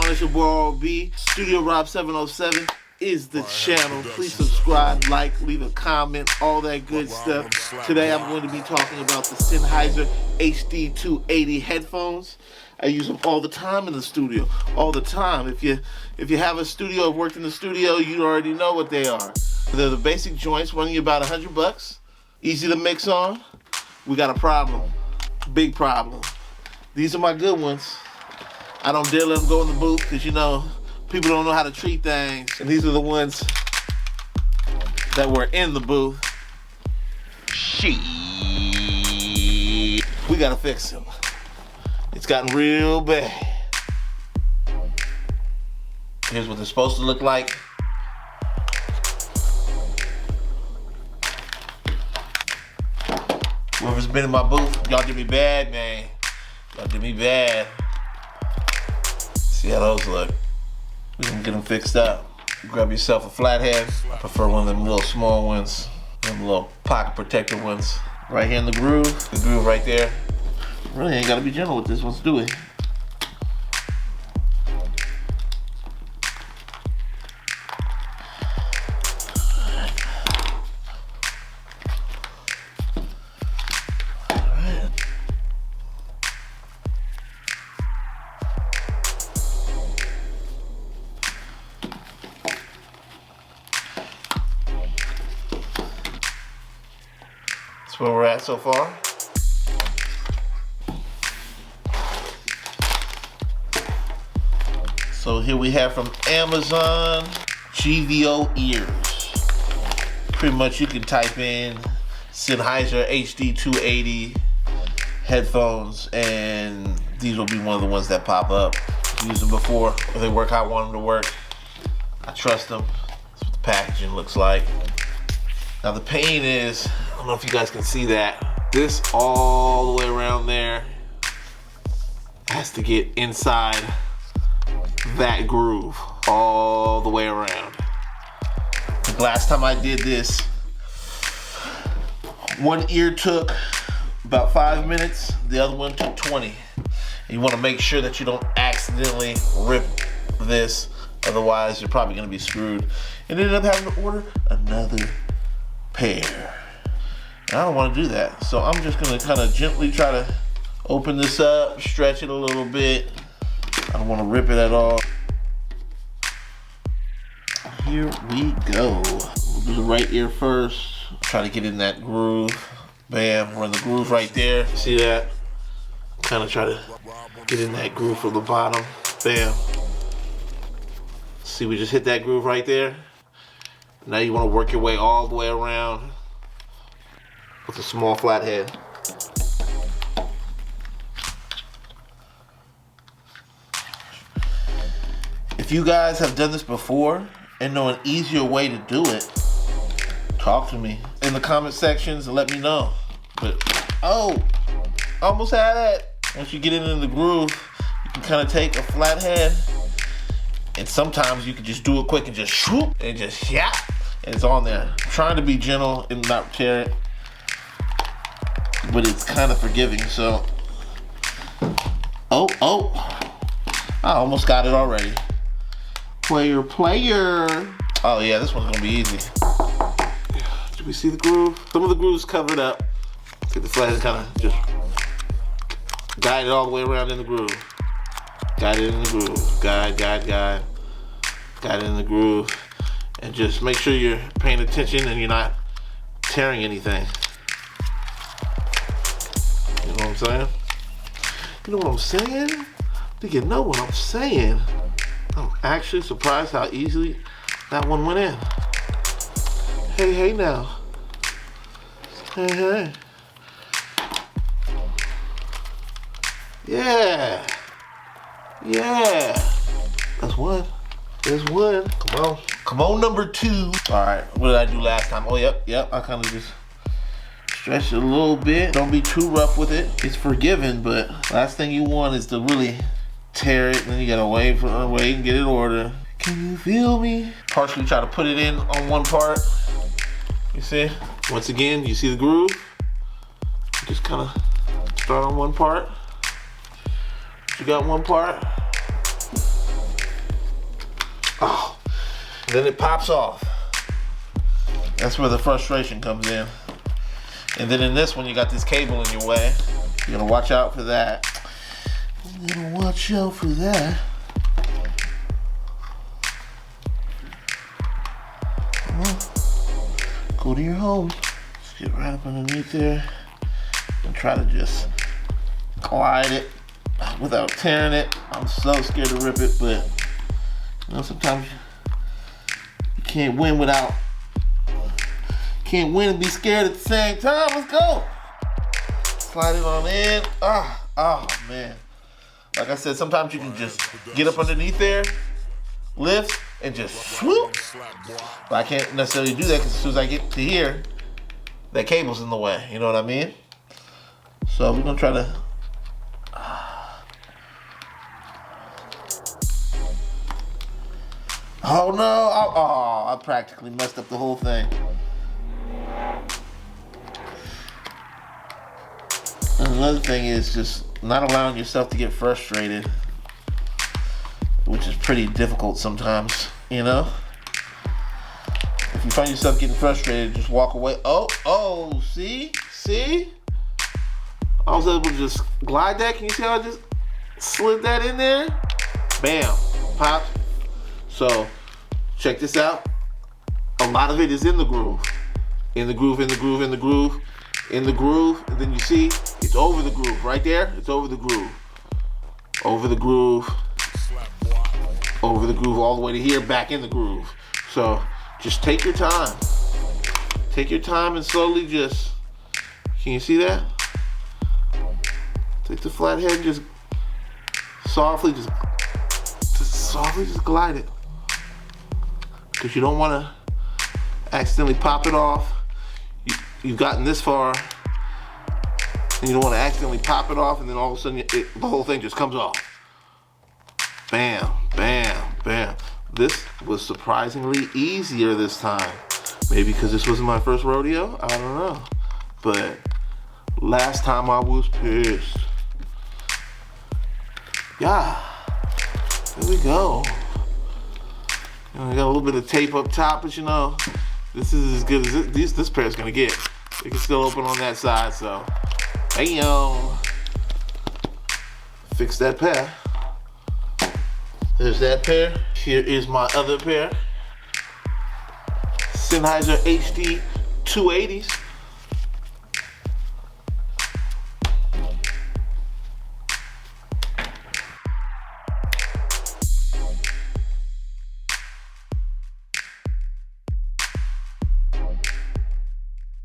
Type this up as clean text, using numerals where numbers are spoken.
on? It's your boy RB. Studio Rob 707 is the channel. Please subscribe, like, leave a comment, all that good stuff. Today I'm going to be talking about the Sennheiser HD280 headphones. I use them all the time in the studio, all the time. If you have a studio, have worked in the studio, you already know what they are. They're the basic joints, running you about $100. Easy to mix on. We got a problem, big problem. These are my good ones. I don't dare let them go in the booth because, you know, people don't know how to treat things. And these are the ones that were in the booth. Shit. We gotta fix them. It's gotten real bad. Here's what they're supposed to look like. Whoever's been in my booth, y'all did me bad, man. Y'all did me bad. See how those look. We're gonna get them fixed up. Grab yourself a flathead. I prefer one of them little small ones. Them little pocket protector ones. Right here in the groove right there. Really ain't gotta be gentle with this one, do we? That's where we're at so far. So here we have from Amazon, GVO ears. Pretty much you can type in Sennheiser HD280 headphones and these will be one of the ones that pop up. I've used them before, they work how I want them to work. I trust them. That's what the packaging looks like. Now the pain is, I don't know if you guys can see that, this all the way around there has to get inside that groove all the way around. The last time I did this, one ear took about 5 minutes, the other one took 20. You want to make sure that you don't accidentally rip this, otherwise you're probably going to be screwed and end up having to order another pair. And I don't want to do that, so I'm just going to kind of gently try to open this up, stretch it a little bit. I don't want to rip it at all. Here we go. We'll do the right ear first. Try to get in that groove. Bam, we're in the groove right there. See that? Kind of try to get in that groove from the bottom. Bam. See, we just hit that groove right there. Now you want to work your way all the way around with a small flathead. If you guys have done this before and know an easier way to do it, talk to me in the comment sections and let me know. But, oh, almost had that. Once you get it in the groove, you can kind of take a flathead and sometimes you can just do it quick and just swoop and just yap, and it's on there. I'm trying to be gentle and not tear it, but it's kind of forgiving, so. Oh, I almost got it already. Player. Oh yeah, this one's gonna be easy. Do we see the groove? Some of the groove's covered up. Take the flathead, kind of just guide it all the way around in the groove. Guide it in the groove. Guide it in the groove. And just make sure you're paying attention and you're not tearing anything. You know what I'm saying? You know what I'm saying? Do you know what I'm saying? I'm actually surprised how easily that one went in. Hey now. Hey. Yeah. That's one. There's one. Come on, number two. All right, what did I do last time? Oh, yep. I kind of just stretch it a little bit. Don't be too rough with it. It's forgiving, but last thing you want is to really tear it, and then you gotta wait and get it ordered. Can you feel me? Partially try to put it in on one part. You see? Once again, you see the groove? Just kind of start on one part. You got one part. Oh, then it pops off. That's where the frustration comes in. And then in this one, you got this cable in your way. You gotta watch out for that. You gotta watch out for that. Well, go to your hose. Just get right up underneath there and try to just glide it without tearing it. I'm so scared to rip it, but you know, sometimes you can't win without. Can't win and be scared at the same time. Let's go. Slide it on in. Oh man. Like I said, sometimes you can just get up underneath there, lift, and just swoop. But I can't necessarily do that because as soon as I get to here, that cable's in the way. You know what I mean? So we're gonna try to. Oh no! I practically messed up the whole thing. And another thing is just not allowing yourself to get frustrated, which is pretty difficult sometimes, you know? If you find yourself getting frustrated, just walk away. Oh, see? I was able to just glide that. Can you see how I just slid that in there? Bam, pop. So, check this out. A lot of it is in the groove. In the groove, in the groove, in the groove. In the groove, and then you see it's over the groove right there. It's over the groove, over the groove, over the groove, all the way to here, back in the groove. So just take your time. Take your time and slowly just. Can you see that? Take the flat head, just softly, just glide it, because you don't want to accidentally pop it off. You've gotten this far, and you don't want to accidentally pop it off, and then all of a sudden the whole thing just comes off. Bam, bam, bam. This was surprisingly easier this time. Maybe because this wasn't my first rodeo, I don't know. But last time I was pissed. Yeah, there we go. You know, I got a little bit of tape up top, but you know, this is as good as this pair's gonna get. It can still open on that side, so bam. Fix that pair. There's that pair. Here is my other pair. Sennheiser HD 280s.